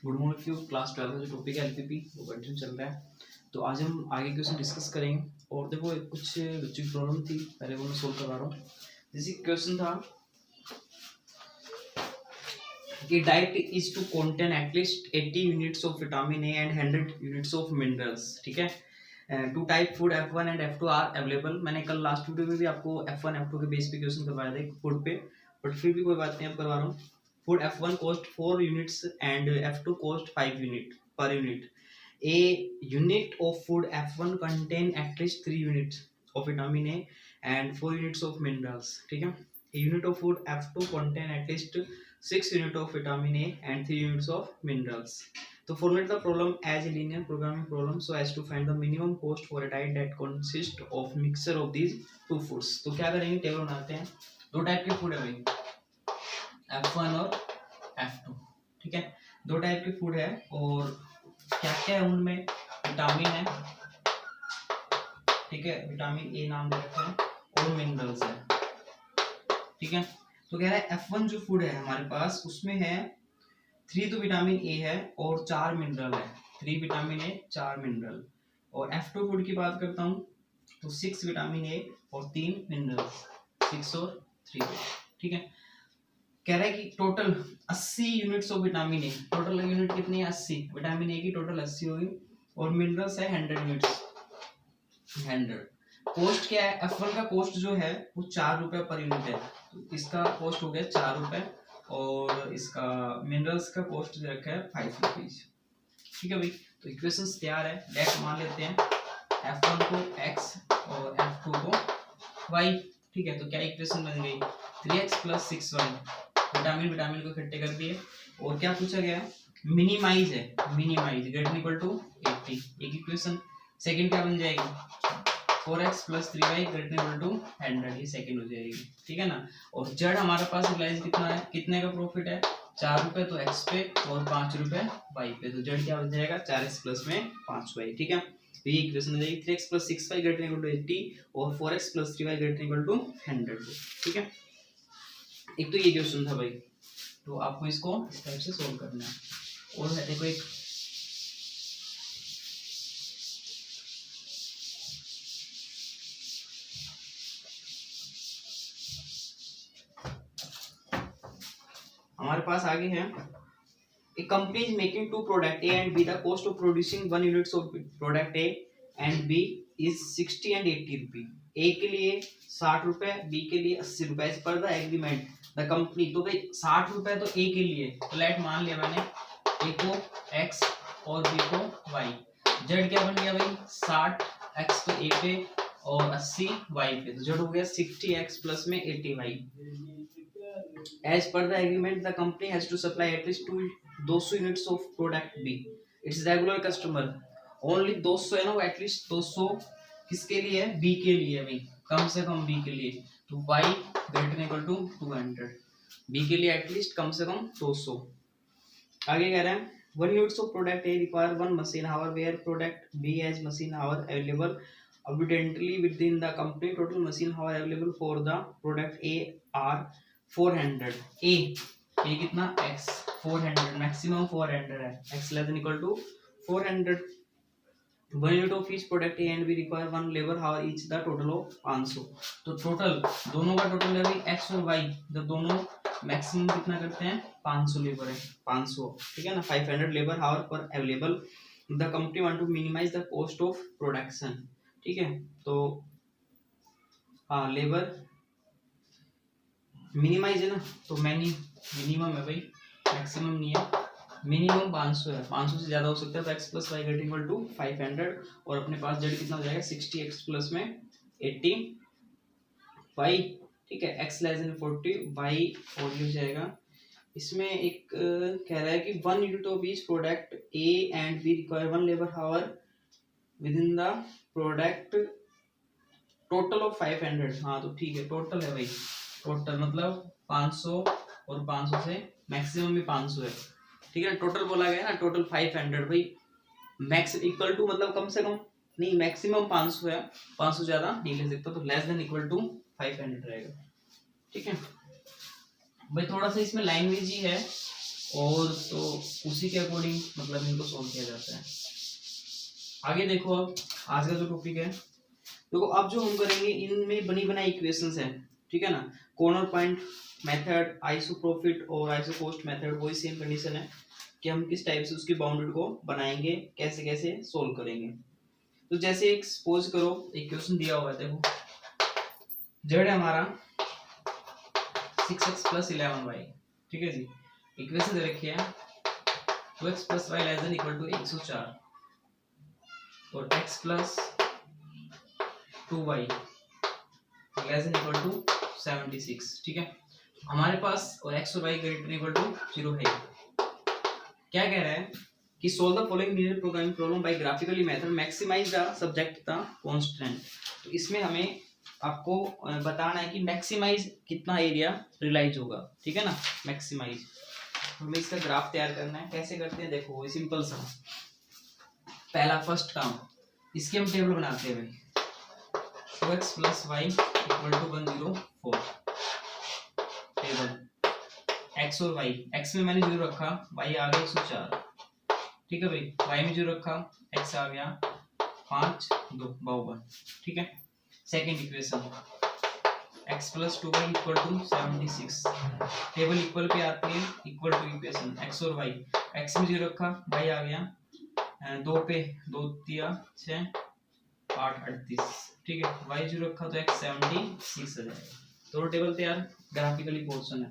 Good morning few class 12 का जो topic है एलपीपी वो कंटिन्यू चल रहा है। तो आज हम आगे क्वेश्चन डिस्कस करेंगे। और देखो कुछ बच्चों की प्रॉब्लम थी, पहले वो मैं सोल्व करवा रहा हूँ। जैसे क्वेश्चन था कि diet is to contain at least 80 units of vitamin A and 100 units of minerals. ठीक है, two type food F1 and F2 are available. मैंने कल लास्ट वीडियो में भी आपको F1 F2 के बेस पे क्वेश्चन करवाया था फूड पे, बट फिर भी कोई बात नहीं, अब करवा रहा हूँ। Food F1 cost 4 units and F2 cost 5 unit per unit. A unit of food F1 contain at least 3 units of vitamin A and 4 units of minerals. ठीक है, a unit of food F2 contain at least 6 units of vitamin A and 3 units of minerals. So formulate the problem as a linear programming problem so as to find the minimum cost for a diet that consists of mixture of these two foods. तो क्या करेंगे, table बनाते हैं। दो type के food है भाई, F1 और F2। ठीक है, दो टाइप के फूड है और क्या क्या है उनमें, विटामिन है, ठीक है, विटामिन ए नाम दे रखा है, और मिनरल्स है। ठीक है, तो कह रहा है F1 जो फूड है हमारे पास उसमें है 3 तो विटामिन ए है और 4 मिनरल है। 3 विटामिन ए 4 मिनरल। और F2 फूड की बात करता हूँ तो 6 विटामिन ए और 3 मिनरल, 6 और 3। ठीक है, कह रहा है कि total 80 units of vitamin A. Total unit कितनी है, 80। विटामिन ए की टोटल 80 होगी और मिनरल्स है 100 यूनिट्स, 100। कॉस्ट क्या है, F1 का कॉस्ट जो है वो 4 रुपए पर यूनिट है, तो इसका कॉस्ट हो गया 4 रुपए और इसका मिनरल्स का कॉस्ट जो रखा है 5 रुपीज। ठीक है भाई, तो इक्वेशंस तैयार है। लेट मान लेते हैं F1 को x और F2 को y। ठीक है, तो क्या इक्वेशन बन गई, 3x + 6y। विटामिन को इकट्ठे कर दिए और क्या पूछा गया, मिनिमाइज है, मिनिमाइज ग्रेटर इक्वल टू 80। एक इक्वेशन। सेकंड क्या बन जाएगी, 4x + 3y greater equal to 100, ये सेकंड हो जाएगी। ठीक है ना। और जेड हमारे पास रिलाइज कितना है, कितने का प्रॉफिट है, 4 रुपए तो x पे और 5 रुपए y पे, तो जेड क्या बन जाएगा, 4x प्लस में 5y। ठीक है, तो ये इक्वेशन हो जाएगी 3x + 6y greater equal to 80 और 4x + 3y greater equal to 100। ठीक है, एक तो ये क्वेश्चन था भाई, तो आपको इसको इस टाइप से सोल्व करना है। और देखो एक हमारे पास आगे है, a company is making two product A and B. The cost of producing 1 units of product A and B is 60 and 80 रुपये। A के लिए 60 रुपए, B के लिए 80 रुपए। As per the agreement the company, तो भाई 60 रुपए तो A के लिए, तो लेट मान लिया मैंने A को X और B को Y। Z क्या बन गया भाई, 60x तो A पे और 80 Y पे, तो Z हो गया 60x प्लस में 80y। As per the agreement, the company has to supply at least 200 units of product B. It's regular customer. Only 200 है ना, वो एटलीस्ट 200 किसके लिए है, B के लिए भाई, कम से कम B के लिए। तो Y greater equal to 200, B के लिए एटलीस्ट कम से कम 200। आगे कह रहे हैं 1 units of product A require 1 machine hour where product B has machine hour available abundantly within the company. Total machine hour available for the product A are 400। A कितना, x 400, maximum 400 है, x less than equal to 400। 1 unit of each product A and B require 1 labor hour each, the total of 500। तो total दोनों का total है भाई x और y, जब दोनों मैक्सिमम कितना करते हैं, 500 लेबर है, 500। ठीक है ना, 500 लेबर आवर पर available. The company want to minimise the cost of production. ठीक है, तो हाँ लेबर मिनिमाइज है ना, तो मिनिमम है भाई, मैक्सिमम नहीं है। मिनिमम 500 है, 500 से ज्यादा हो सकता है, तो x + y greater equal to 500 और अपने पास z कितना हो जाएगा, 60x प्लस में 80y। ठीक है, x लेस देन 40 y और ये हो जाएगा। इसमें एक कह रहा है कि 1 unit of each product A and B require 1 labor hour within the product total of 500। हाँ तो ठीक है, टोटल है भाई, टोटल मतलब 500 और 500 से मैक्सिमम भी 500 है। ठीक है, टोटल बोला गया ना, टोटल 500 भाई, मैक्स इक्वल टू मतलब कम से कम नहीं, मैक्सिमम 500 है, 500 ज्यादा नहीं ले सकता, तो लेस देन इक्वल टू 500 रहेगा। ठीक है भाई, थोड़ा सा इसमें लैंग्वेज ही है, और तो उसी के अकॉर्डिंग मतलब इनको सोल्व किया जाता है। आगे देखो, अब आज का जो टॉपिक है, देखो अब जो हम करेंगे इनमें बनी बनाई इक्वेशंस है, ठीक है ना। कॉर्नर पॉइंट मेथड, आइसोप्रोफिट और आइसोकोस्ट मेथड, वही सेम कंडीशन है कि हम किस टाइप से उसकी बाउंडेड को बनाएंगे, कैसे कैसे सोल्व करेंगे। तो जैसे एक सपोज करो एक क्वेश्चन दिया हुआ है, देखो जेड है हमारा 6x + 11y, ठीक है जी। इक्वेशन दे रखी है 2x + y ≤ 104 और x + 2y ≤ 76, ठीक है। हमारे पास और x और y > 0 है। क्या कह रहा है कि solve the following linear programming problem by graphically method, maximise the subject the constant. तो इसमें हमें आपको बताना है कि मैक्सिमाइज कितना एरिया रियलाइज होगा, ठीक है ना, मैक्सिमाइज। हमें इसका ग्राफ तैयार करना है। कैसे करते हैं देखो, सिंपल सा, पहला फर्स्ट काम, इसकी हम टेबल बनाते हैं भाई, 2x + y = 104 टेबल, x और y, x में मैंने 0 रखा, y आ गया 104, ठीक है भाई। y में 0 रखा, x आ गया 5 2 52, ठीक है। Second equation x + 2y = 76, table equal pay आती है, इक्वल टू इक्वेशन x और y, x में 0 रखा, y आ गया 2 पे 2 3 6 8 38, ठीक है। y 0 रखा तो x 76 आ जाएगा। दोनों टेबल तैयार, ग्राफिकली पोर्शन है,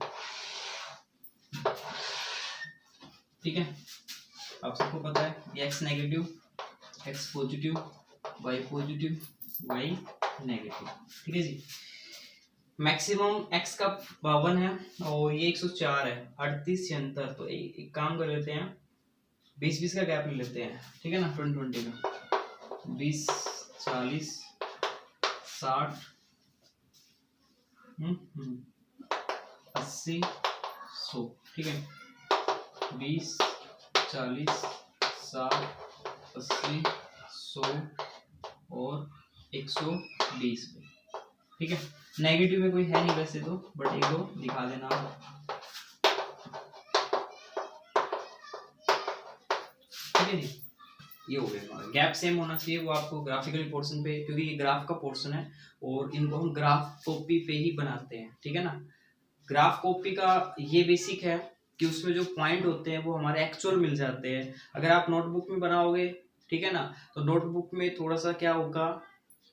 ठीक है। आप सबको पता है ये x negative, x positive, y positive, y negative, ठीक है जी। मैक्सिमम x का 52 है और ये 104 है, 38 76। तो एक काम कर लेते हैं, 20-20 का गैप ले लेते हैं, ठीक है ना, 20-20 का, 20 40 60 80 100, ठीक है। 20 40 60 80 100 और 120, ठीक है। नेगेटिव में कोई है नहीं वैसे तो, बट एक दो दिखा देना, ठीक है जी। ये हो गया, गैप सेम होना चाहिए, वो आपको ग्राफिकली पोर्शन पे, क्योंकि ये ग्राफ का पोर्शन है और इनको हम ग्राफ कॉपी पे ही बनाते हैं, ठीक है ना। ग्राफ कॉपी का ये बेसिक है कि उसमें जो पॉइंट होते हैं वो हमारे एक्चुअल मिल जाते हैं। अगर आप नोटबुक में बनाओगे, ठीक है ना, तो नोटबुक में थोड़ा सा क्या होगा,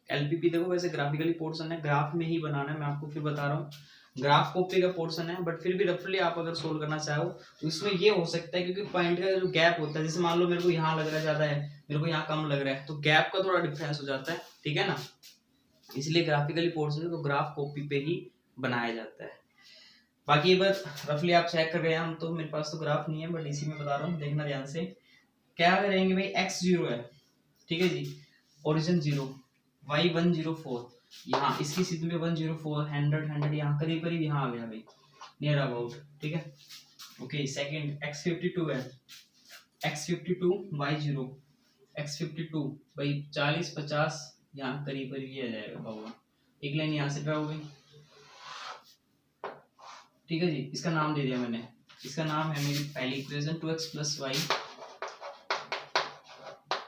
एलपीपी देखो वैसे ग्राफिकली पोर्शन है, ग्राफ में ही बनाना है, मैं आपको फिर बता रहा हूँ। ग्राफ कॉपी का पोर्शन है, बट फिर भी रफली आप अगर सोल्व करना चाहो तो इसमें ये हो सकता है, क्योंकि पॉइंट का जो गैप होता है, जैसे मान लो मेरे को यहाँ लग रहा है ज्यादा है, मेरे को यहाँ कम लग रहा है, तो गैप का थोड़ा डिफरेंस हो जाता है, ठीक है ना। इसलिए ग्राफिकली पोर्शन को ग्राफ कॉपी पे ही बनाया जाता है। बाकी ये बस रफली आप चेक कर रहे हैं, हम तो मेरे पास तो ग्राफ नहीं है, बट इसी में बता रहा हूँ, देखना ध्यान से। क्या करेंगे भाई, x 0 है, ठीक है जी, ओरिजिन 0, y 104, यहाँ इसकी स्थिति में 104 100 यहाँ करीब करीब यहाँ आ गया भाई, नियर अबाउट, ठीक है। ओके, सेकंड x 52 है, x 52 y 0, x 52 भाई 40 50 यहाँ करीब करीब ये आ जाएगा बाबा, एक लाइन यहाँ से ड्रा हो गई, ठीक है जी। इसका नाम दे दिया मैंने, इसका नाम है मेरी पहली इक्वेशन 2x + y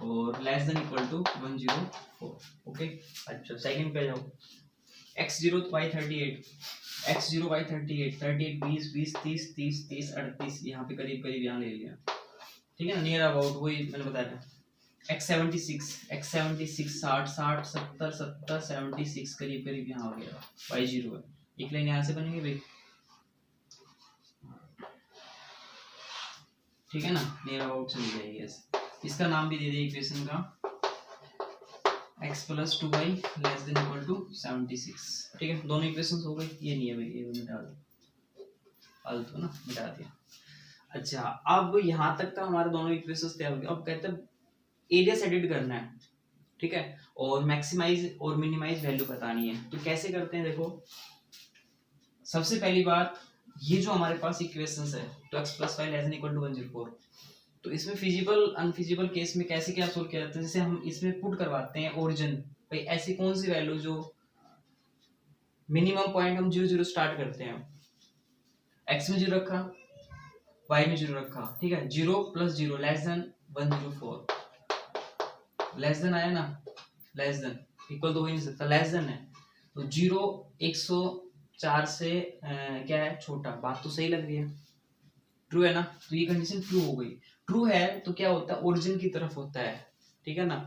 और < 104, ओके। अच्छा, सेकंड पे जाओ, x 0 y 38, x 0 y 38 38 20 20 30 30 30 38, यहाँ पे करीब करीब यहाँ ले लिया, ठीक है ना, नियर अबाउट वही मैंने बताया था। x 76 60 60 70 70 76 करीब करीब यहाँ हो गया, y 0 है, एक लाइन यहाँ से बनेगी भाई, ठीक है ना, नियर अबाउट चली जाएगी ऐसे। इसका नाम भी दे दिया इक्वेशन का, x + 2y < 76, ठीक है। दोनों इक्वेशंस हो गई, ये नहीं है भाई, ये मिटा दो, फालतू ना, मिटा दिया। अच्छा, अब यहाँ तक का हमारे दोनों इक्वेशंस तैयार हो गए। अब कहते हैं एरिया सेट करना है, ठीक है, और मैक्सिमाइज और मिनिमाइज वैल्यू बतानी है। तो कैसे करते हैं देखो, सबसे पहली बात, ये जो हमारे पास इक्वेशंस है, तो x + y < 104, तो इसमें फिजिबल अनफिजिबल केस में कैसे क्या सोल्व किया जाता है, जैसे हम इसमें पुट करवाते हैं ओरिजिन, भाई ऐसी कौन सी वैल्यू जो मिनिमम पॉइंट हम 0 0 स्टार्ट करते हैं, x में 0 रखा, y में 0 रखा, ठीक है। 0 plus 0 less than 104, less than आया ना, लेस देन, इक्वल तो हो ही नहीं सकता, लेस देन है तो 0 104 से क्या है छोटा, बात तो सही लग रही है, ट्रू है ना। तो ये कंडीशन ट्रू हो गई। ट्रू है तो क्या होता है, ओरिजिन की तरफ होता है, ठीक है ना।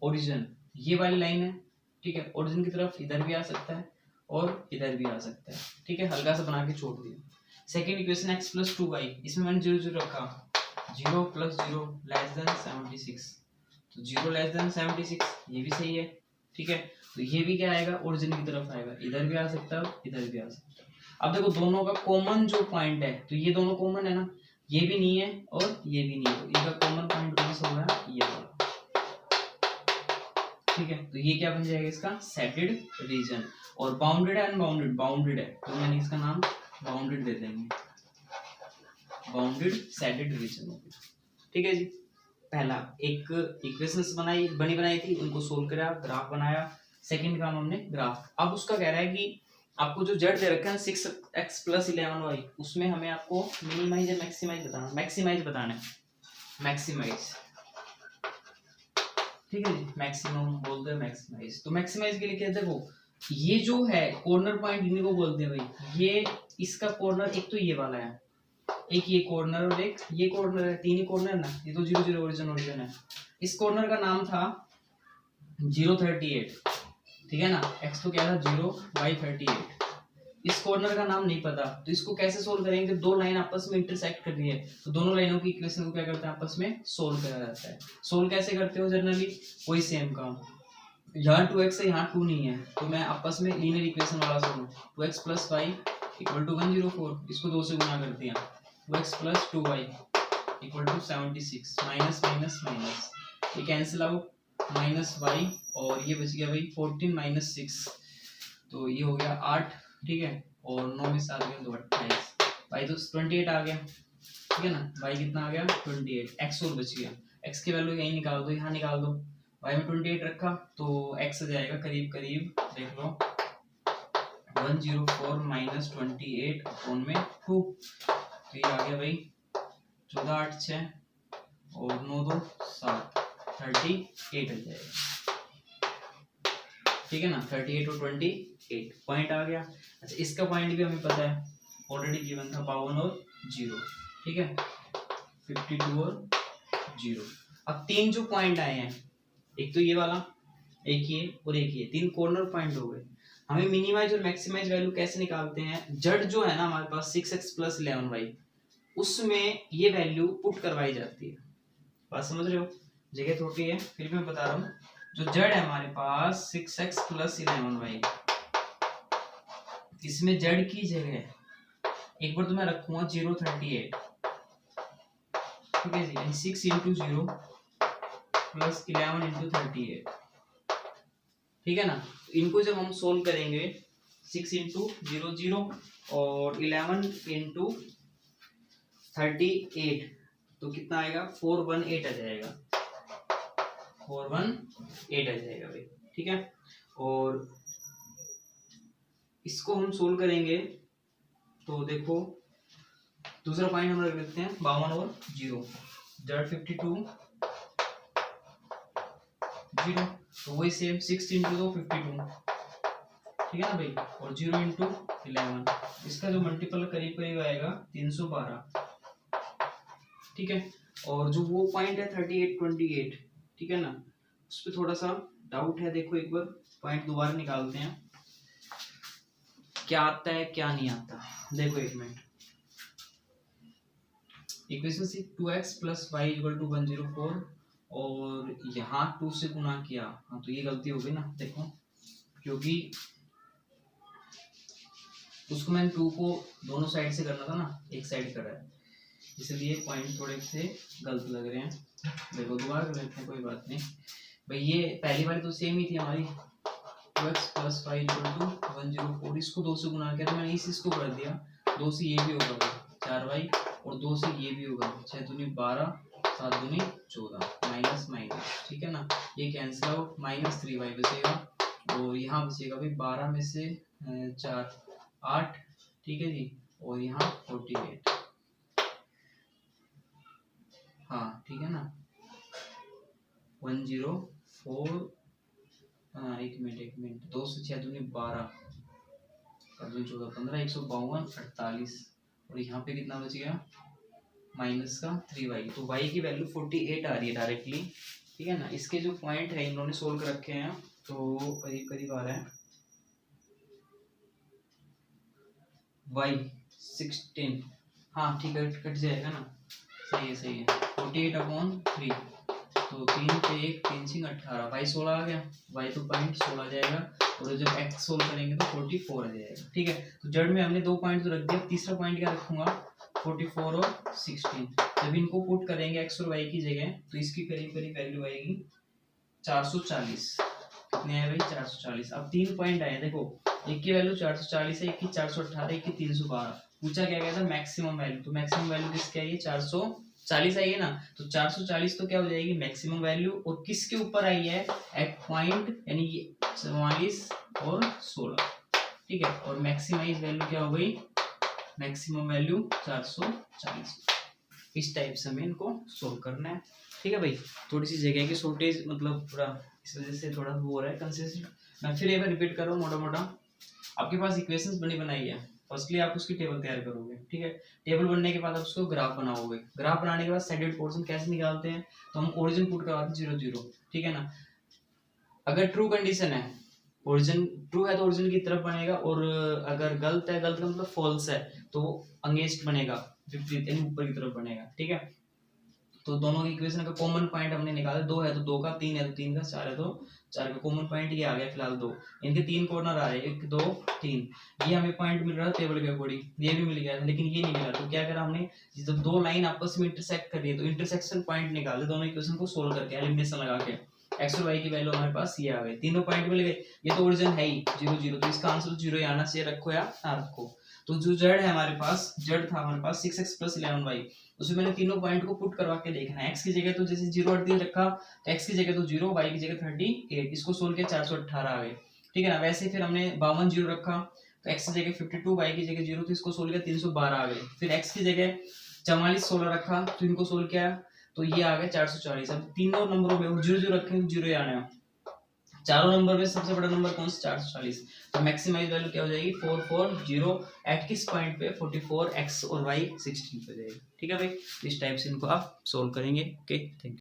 ओरिजिन ये वाली लाइन है, ठीक है, ओरिजिन की तरफ इधर भी आ सकता है और इधर भी आ सकता है, ठीक है, हल्का सा बना के छोड़ दिया। Second equation x plus 2y, इसमें मैंने 0 0 रखा, 0 प्लस 0 लेस देन 76, तो 0 लेस देन 76, ये भी सही है, ठीक है। तो ये भी क्या आएगा, ओरिजिन की तरफ आएगा, इधर भी आ सकता है इधर भी आ सकता है। अब देखो दोनों का कॉमन जो पॉइंट है, तो ये दोनों कॉमन है ना, ये भी नहीं है और ये भी नहीं है, तो इनका कॉमन पॉइंट कौन हो गया, ये वाला, ठीक है। तो ये क्या बन जाएगा इसका, सेटेड रीजन। और बाउंडेड है अनबाउंडेड, बाउंडेड है तो मैंने इसका नाम बाउंडेड दे देंगे, बाउंडेड सेटेड रीजन हो गया, ठीक है जी। पहला एक इक्वेशंस बनाई थी, उनको सोल्व करा, ग्राफ बनाया। सेकंड काम हमने ग्राफ। अब उसका कह रहा है कि आपको जो जेड दे रखा है 6x प्लस 11y, उसमें हमें आपको मिनिमाइज या मैक्सिमाइज बताना, मैक्सिमाइज बताना है, मैक्सिमाइज, ठीक है जी, मैक्सिमम बोलते हैं मैक्सिमाइज। तो मैक्सिमाइज के लिए क्या, देखो ये जो है कॉर्नर पॉइंट इन्हीं को बोलते हैं भाई, ये इसका कॉर्नर एक तो ये वाला है, एक ये कॉर्नर और एक ये कॉर्नर है, तीन ही कॉर्नर ना, ये तो 0 0 ओरिजिन ओरिजिन है। इस कॉर्नर का नाम था 038, ठीक है ना, x तो क्या था 0, y 38। इस कॉर्नर का नाम नहीं पता, तो इसको कैसे सोल्व करेंगे, दो लाइन आपस में इंटरसेक्ट कर रही है, तो दोनों लाइनों की इक्वेशन को क्या करते हैं, आपस में सोल्व करा जाता है। सोल्व कैसे करते हो जनरली, वही सेम काम, यहाँ 2x है यहाँ 2 नहीं है, तो मैं आपस में लीनियर इक्वेशन वाला solve, 2x plus y equal to 104, इसको 2 से गुना कर दिया, 2x plus 2y equal to 76, minus minus minus, ये कैंसिल आउट, माइनस y और ये बच गया भाई 14 माइनस 6, तो ये हो गया 8, ठीक है, और 9 में 7 गया तो 28, y तो 28 आ गया, ठीक है ना, y कितना आ गया 28, x और बच गया, x की वैल्यू यहीं निकाल दो, यहाँ निकाल दो, y में 28 रखा तो x आ जाएगा करीब करीब, देख लो 104 माइनस 28 अपॉन में 2, तो ये आ गया भाई 14 8 6 और 9 2 7, 38 आ जाएगा, ठीक है ना, 38 और 28 पॉइंट आ गया। अच्छा इसका पॉइंट भी हमें पता है, ऑलरेडी गिवन था 52 और 0, ठीक है, 52 और 0। अब तीन जो पॉइंट आए हैं, एक तो ये वाला, एक ये और एक ये, तीन कॉर्नर पॉइंट हो गए। हमें मिनिमाइज और मैक्सिमाइज वैल्यू कैसे निकालते हैं, जेड जो है ना हमारे पास 6x प्लस 11y, उसमें ये वैल्यू पुट करवाई जाती है, बात समझ रहे हो, जगह छोटी है फिर भी मैं बता रहा हूँ। जो जेड है हमारे पास 6x प्लस 11y, इसमें जेड की जगह एक बार तो मैं रखूंगा 038, ठीक है जी, यानी 6 इंटू 0 प्लस 11 इंटू 38, ठीक है ना। इनको जब हम सोल्व करेंगे 6 इंटू 0 0 और 11 इंटू 38, तो कितना आएगा 418 आ जाएगा, 418 आ जाएगा भाई, ठीक है। और इसको हम सोल्व करेंगे तो देखो दूसरा पॉइंट हम रख लेते हैं 52 और 0, जेड 52 0, तो वही सेम 6 इंटू 2 52, ठीक है ना भाई, और 0 इंटू 11, इसका जो मल्टीपल करीब करीब आएगा 312, ठीक है। और जो वो पॉइंट है 38 28, ठीक है ना, उस पर थोड़ा सा डाउट है, देखो एक बार पॉइंट दोबारा निकालते हैं, क्या आता है क्या नहीं आता, देखो एक minute. Equation C 2x plus Y equal to 104 और यहाँ 2 से गुना किया, हाँ तो ये गलती हो गई ना, देखो क्योंकि उसको मैंने 2 को दोनों साइड से करना था ना, एक साइड करा है, इसलिए पॉइंट थोड़े से गलत लग रहे हैं। देखो दोबारा कर लेते हैं, कोई बात नहीं भाई, ये पहली वाली तो सेम ही थी हमारी, 2x plus Y equal to 104, इसको 2 से गुना किया तो मैंने इसको कर दिया, 2 से ये भी होगा 4y और 2 से ये भी होगा 6 दूनी 12 7 दूनी 14, माइनस माइनस, ठीक है ना, ये कैंसिल आउट, माइनस 3y बचेगा और यहाँ बचेगा भाई 12 में से 4 8, ठीक है जी, और यहाँ 48, हाँ ठीक है ना, 104, हाँ एक मिनट, 2 से 6 दूनी 12, 14 15, 152 48, और यहाँ पे कितना बच गया माइनस का 3y, तो y की वैल्यू 48 आ रही है डायरेक्टली, ठीक है ना। इसके जो पॉइंट है इन्होंने सोल्व कर रखे हैं, तो करीब करीब आ रहा है y 16, हाँ ठीक है कट जाएगा ना, सही है 48/3, तो 3 पे 1 3 सिंह 18, y 16 आ गया, y तो पॉइंट 16 जाएगा, और जब x सोल्व करेंगे तो 44 आ जाएगा, ठीक है। तो जड़ में हमने 2 पॉइंट तो रख दिया, तीसरा पॉइंट क्या रखूंगा 44 और 16, जब इनको पुट करेंगे x और y की जगह, तो इसकी करीब करीब वैल्यू आएगी 440, कितने आए भाई 440। अब 3 पॉइंट आए, देखो एक की वैल्यू 440 है, एक की 418, एक की 312, पूछा क्या गया था मैक्सिमम वैल्यू, तो मैक्सिमम वैल्यू किसकी आई है 440 आई है ना, तो 440 तो क्या हो जाएगी मैक्सिमम वैल्यू, और किसके ऊपर आई है एट पॉइंट, यानी 44 और 16, ठीक है, और मैक्सिमाइज वैल्यू क्या हो गई मैक्सिमम वैल्यू 440। इस टाइप से हमें इनको सोल्व करना है, ठीक है भाई। थोड़ी सी जगह की शॉर्टेज मतलब पूरा इस वजह से थोड़ा वो हो रहा है कंसिस्टेंट, मैं फिर एक बार रिपीट कर रहा हूँ मोटा मोटा। आपके पास इक्वेशंस बनी बनाई है, फर्स्टली आप उसकी टेबल तैयार करोगे, ठीक है। टेबल बनने के बाद आप उसको ग्राफ बनाओगे, ग्राफ बनाने के बाद साइडेड पोर्शन कैसे निकालते हैं, तो हम ओरिजिन पुट करवाते हैं 0 0, ठीक है ना। अगर ट्रू कंडीशन है, ओरिजिन ट्रू है तो ओरिजिन की तरफ बनेगा, और अगर गलत है, गलत का मतलब फॉल्स है, तो अगेंस्ट बनेगा, विपरीत यानी ऊपर की तरफ बनेगा, ठीक है। तो दोनों की इक्वेशन का कॉमन पॉइंट हमने निकाला, 2 है तो 2 का, 3 है तो 3 का, 4 है तो 4 का, कॉमन पॉइंट ये आ गया फिलहाल 2, इनके 3 कॉर्नर आ रहे हैं 1 2 3, ये हमें पॉइंट मिल रहा है टेबल के अकॉर्डिंग, ये भी मिल गया, लेकिन ये नहीं मिला, तो क्या करा हमने, जब 2 लाइन आपस में इंटरसेक्ट कर रही है तो इंटरसेक्शन पॉइंट निकाले दोनों इक्वेशन को सोल्व करके, एलिमिनेशन लगा के, एक्स और वाई की वैल्यू हमारे पास ये आ गई, तीनों पॉइंट मिल गए, ये तो ओरिजिन है ही 0 0, तो इसका आंसर 0 ही आना चाहिए, रखो या ना रखो। तो जो जड़ है हमारे पास, जड़ था हमारे पास 6x + 11y, उसमें मैंने तीनों पॉइंट को पुट करवा के देखना है, x की जगह तो जैसे 0 8 रखा, तो x की जगह तो 0, y की जगह 38, इसको सोल्व किया 418 आ गए, ठीक है ना। वैसे फिर हमने 52 0 रखा, तो x की जगह 52, y की जगह 0, तो इसको सोल्व किया 312 आ गए, फिर x की जगह 44 16 रखा, तो इनको सोल्व किया तो ये आ गया 440। अब तीनों नंबरों में 0 0 रखें तो 0 ही आना है, चारों नंबर में सबसे बड़ा नंबर कौन सा 440, तो मैक्सिमाइज वैल्यू क्या हो जाएगी 440 एट किस पॉइंट पे 44, x और y 16 पे जाएगी, ठीक है भाई। इस टाइप से इनको आप सोल्व करेंगे, ओके थैंक यू।